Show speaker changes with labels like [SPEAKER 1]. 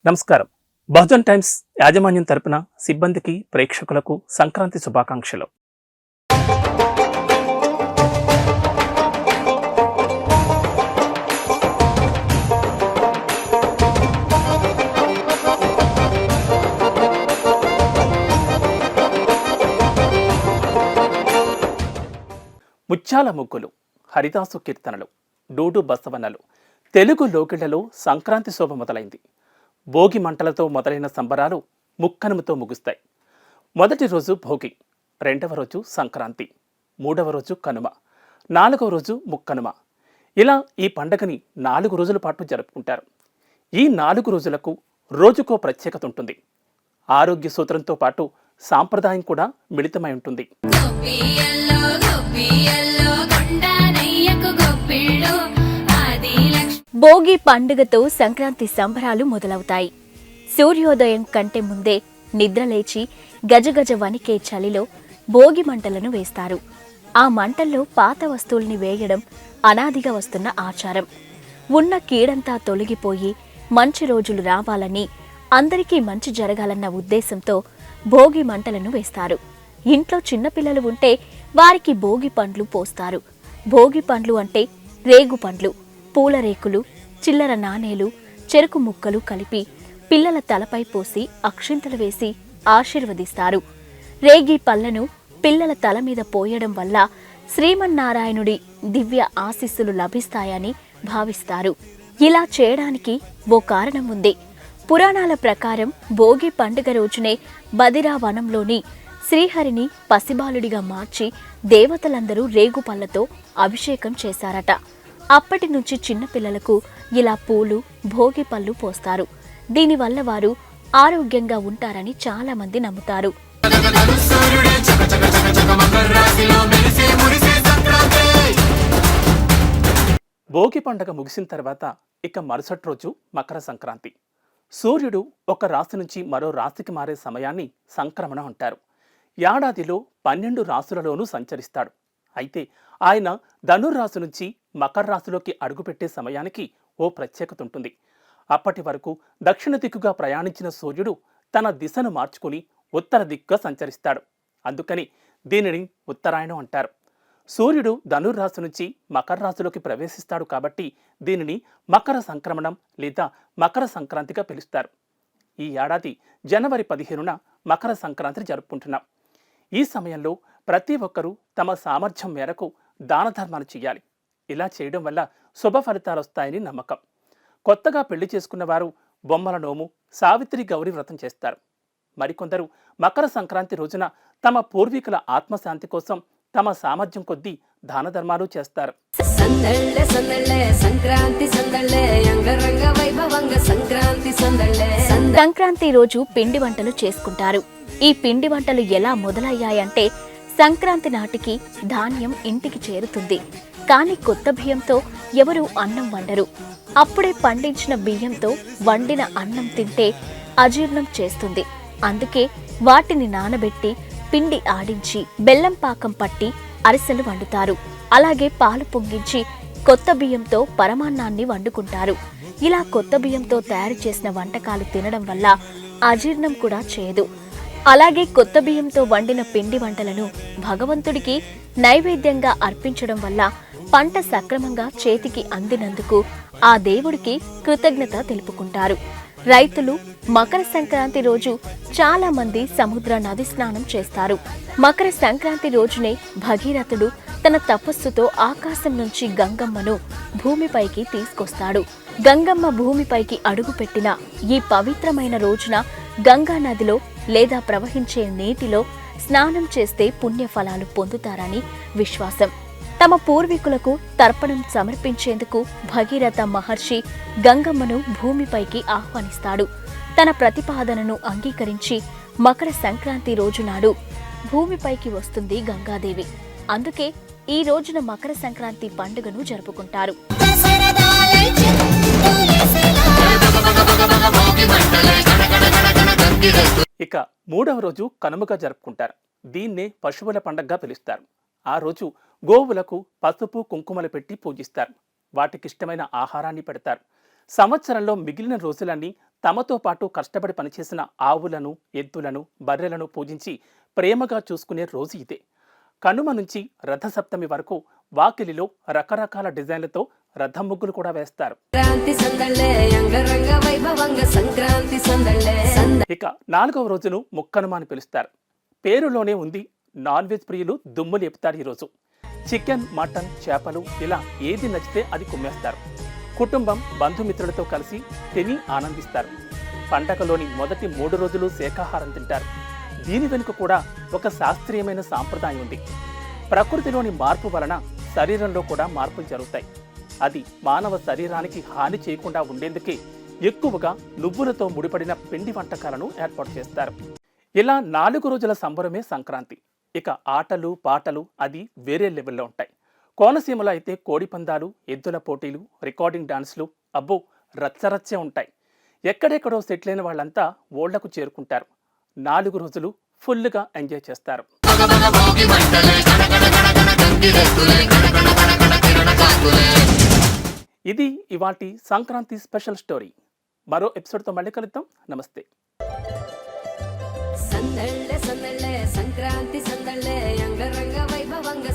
[SPEAKER 1] నమస్కారం. బహుజన్ టైమ్స్ యాజమాన్యం తరపున సిబ్బందికి, ప్రేక్షకులకు సంక్రాంతి శుభాకాంక్షలు. ముత్యాల ముగ్గులు, హరిదాసు కీర్తనలు, డూడు బసవన్నలు, తెలుగు లోకిళ్లలో సంక్రాంతి శోభ మొదలైంది. భోగి మంటలతో మొదలైన సంబరాలు ముక్కనుమతో ముగుస్తాయి. మొదటి రోజు భోగి, రెండవ రోజు సంక్రాంతి, మూడవ రోజు కనుమ, నాలుగవ రోజు ముక్కనుమ. ఇలా ఈ పండగని 4 రోజుల పాటు జరుపుకుంటారు. ఈ 4 రోజులకు రోజుకో ప్రత్యేకత ఉంటుంది. ఆరోగ్య సూత్రంతో పాటు సాంప్రదాయం కూడా మిళితమై ఉంటుంది.
[SPEAKER 2] భోగి పండుగతో సంక్రాంతి సంబరాలు మొదలవుతాయి. సూర్యోదయం కంటే ముందే నిద్రలేచి గజగజ వణికే చలిలో భోగి మంటలను వేస్తారు. ఆ మంటల్లో పాత వస్తువుల్ని వేయడం అనాదిగా వస్తున్న ఆచారం. ఉన్న కీడంతా తొలగిపోయి మంచి రోజులు రావాలని, అందరికీ మంచి జరగాలన్న ఉద్దేశంతో భోగి మంటలను వేస్తారు. ఇంట్లో చిన్నపిల్లలు ఉంటే వారికి భోగి పండ్లు పోస్తారు. భోగి పండ్లు అంటే రేగు పండ్లు, పూల రేకులు, చిల్లర నాణేలు, చెరుకు ముక్కలు కలిపి పిల్లల తలపై పోసి అక్షింతలు వేసి ఆశీర్వదిస్తారు. రేగి పళ్లను పిల్లల తల మీద పోయడం వల్ల శ్రీమన్నారాయణుడి దివ్య ఆశీస్సులు లభిస్తాయని భావిస్తారు. ఇలా చేయడానికి ఓ కారణం ఉంది. పురాణాల ప్రకారం భోగి పండుగ రోజునే బదిరా వనంలోని శ్రీహరిని పసిబాలుడిగా మార్చి దేవతలందరూ రేగు పళ్లతో అభిషేకం చేశారట. అప్పటి నుంచి చిన్నపిల్లలకు ఇలా పూలు, భోగి పళ్ళు పోస్తారు. దీనివల్ల వారు ఆరోగ్యంగా ఉంటారని చాలా మంది నమ్ముతారు.
[SPEAKER 1] భోగి పండగ ముగిసిన తర్వాత ఇక మరుసటి రోజు మకర సంక్రాంతి. సూర్యుడు ఒక రాశి నుంచి మరో రాశికి మారే సమయాన్ని సంక్రమణ అంటారు. ఏడాదిలో 12 రాశులలోనూ సంచరిస్తాడు. అయితే ఆయన ధనుర్రాశి నుంచి మకర రాశిలోకి అడుగుపెట్టే సమయానికి ఓ ప్రత్యేకత ఉంటుంది. అప్పటి వరకు దక్షిణ దిక్కుగా ప్రయాణించిన సూర్యుడు తన దిశను మార్చుకుని ఉత్తర దిక్కుగా సంచరిస్తాడు. అందుకని దీనిని ఉత్తరాయణం అంటారు. సూర్యుడు ధనుర్రాశి నుంచి మకర రాశిలోకి ప్రవేశిస్తాడు కాబట్టి దీనిని మకర సంక్రమణం లేదా మకర సంక్రాంతిగా పిలుస్తారు. ఈ ఏడాది జనవరి 15న మకర సంక్రాంతి జరుపుకుంటున్నాం. ఈ సమయంలో ప్రతి ఒక్కరూ తమ సామర్థ్యం మేరకు దాన ధర్మాలు చేయాలి. ఇలా చేయడం వల్ల శుభ ఫలితాలు వస్తాయని నమ్మకం. కొత్తగా పెళ్లి చేసుకున్న వారు బొమ్మల నోము, సావిత్రి గౌరీ వ్రతం చేస్తారు. మరికొందరు మకర సంక్రాంతి రోజున తమ పూర్వీకుల ఆత్మశాంతి కోసం తమ సామర్థ్యం కొద్దీ దాన ధర్మాలు చేస్తారు.
[SPEAKER 2] సంక్రాంతి రోజు పిండి వంటలు చేసుకుంటారు. ఈ పిండి వంటలు ఎలా మొదలయ్యాయంటే, సంక్రాంతి నాటికి ధాన్యం ఇంటికి చేరుతుంది. కానీ కొత్త బియ్యంతో ఎవరూ అన్నం వండరు. అప్పుడే పండించిన బియ్యంతో వండిన అన్నం తింటే అజీర్ణం చేస్తుంది. అందుకే వాటిని నానబెట్టి పిండి ఆడించి బెల్లం పాకం పట్టి అరిసెలు వండుతారు. అలాగే పాలు పొంగించి కొత్త బియ్యంతో పరమాన్నాన్ని వండుకుంటారు. ఇలా కొత్త బియ్యంతో తయారు చేసిన వంటకాలు తినడం వల్ల అజీర్ణం కూడా చేయదు. అలాగే కొత్త బియ్యంతో వండిన పిండి వంటలను భగవంతుడికి నైవేద్యంగా అర్పించడం వల్ల పంట సక్రమంగా చేతికి అందినందుకు ఆ దేవుడికి కృతజ్ఞత తెలుపుకుంటారు. రైతులు మకర సంక్రాంతి రోజు చాలా మంది సముద్ర నది స్నానం చేస్తారు. మకర సంక్రాంతి రోజునే భగీరథుడు తన తపస్సుతో ఆకాశం నుంచి గంగమ్మను భూమిపైకి తీసుకొస్తాడు. గంగమ్మ భూమిపైకి అడుగుపెట్టిన ఈ పవిత్రమైన రోజున గంగా నదిలో లేదా ప్రవహించే నీటిలో స్నానం చేస్తే పుణ్యఫలాలు పొందుతారని విశ్వాసం. తమ పూర్వీకులకు తర్పణం సమర్పించేందుకు భగీరథ మహర్షి గంగమ్మను భూమిపైకి ఆహ్వానిస్తాడు. తన ప్రతిపాదనను అంగీకరించి మకర సంక్రాంతి రోజునాడు భూమిపైకి వస్తుంది గంగాదేవి. అందుకే ఈ రోజున మకర సంక్రాంతి పండుగను జరుపుకుంటారు.
[SPEAKER 1] ఇక మూడవ రోజు కనుమగా జరుపుకుంటారు. దీన్నే పశువుల పండగగా పిలుస్తారు. ఆ రోజు గోవులకు పసుపు కుంకుమలు పెట్టి పూజిస్తారు. వాటికిష్టమైన ఆహారాన్ని పెడతారు. సంవత్సరంలో మిగిలిన రోజులన్నీ తమతో పాటు కష్టపడి పనిచేసిన ఆవులను, ఎద్దులను, బర్రెలను పూజించి ప్రేమగా చూసుకునే రోజు ఇదే. కనుమ నుంచి రథసప్తమి వరకు వాకిలిలో రకరకాల డిజైన్లతో రథం ముగ్గులు కూడా వేస్తారు. ఇక 4వ రోజును ముక్కనుమ అని పిలుస్తారు. పేరులోనే ఉంది, నాన్ వెజ్ ప్రియులు దుమ్ము లేపుతారు ఈరోజు. చికెన్, మటన్, చేపలు ఇలా ఏది నచ్చితే అది కుమ్మేస్తారు. కుటుంబం, బంధుమిత్రులతో కలిసి తిని ఆనందిస్తారు. పండగలోని మొదటి 3 రోజులు శాకాహారం తింటారు. దీని వెనుక కూడా ఒక శాస్త్రీయమైన సాంప్రదాయం ఉంది. ప్రకృతిలోని మార్పు వలన శరీరంలో కూడా మార్పులు జరుగుతాయి. అది మానవ శరీరానికి హాని చేయకుండా ఉండేందుకే ఎక్కువగా నువ్వులతో ముడిపడిన పిండి వంటకాలను ఏర్పాటు చేస్తారు. ఇలా 4 రోజుల సంబరమే సంక్రాంతి. ఇక ఆటలు, పాటలు అది వేరే లెవెల్లో ఉంటాయి. కోనసీమలో అయితే కోడిపందాలు, ఎద్దుల పోటీలు, రికార్డింగ్ డాన్స్లు అబ్బో రచ్చరచ్చే ఉంటాయి. ఎక్కడెక్కడో సెటిల్ అయిన వాళ్ళంతా ఓళ్లకు చేరుకుంటారు. 4 రోజులు ఫుల్గా ఎంజాయ్ చేస్తారు. ఇది ఇవాల్టి సంక్రాంతి స్పెషల్ స్టోరీ. మరో ఎపిసోడ్తో మళ్ళీ కలుద్దాం. నమస్తే.
[SPEAKER 3] సందళ్ళే సంక్రాంతి సందళ్ళే అంగరంగ వైభవంగ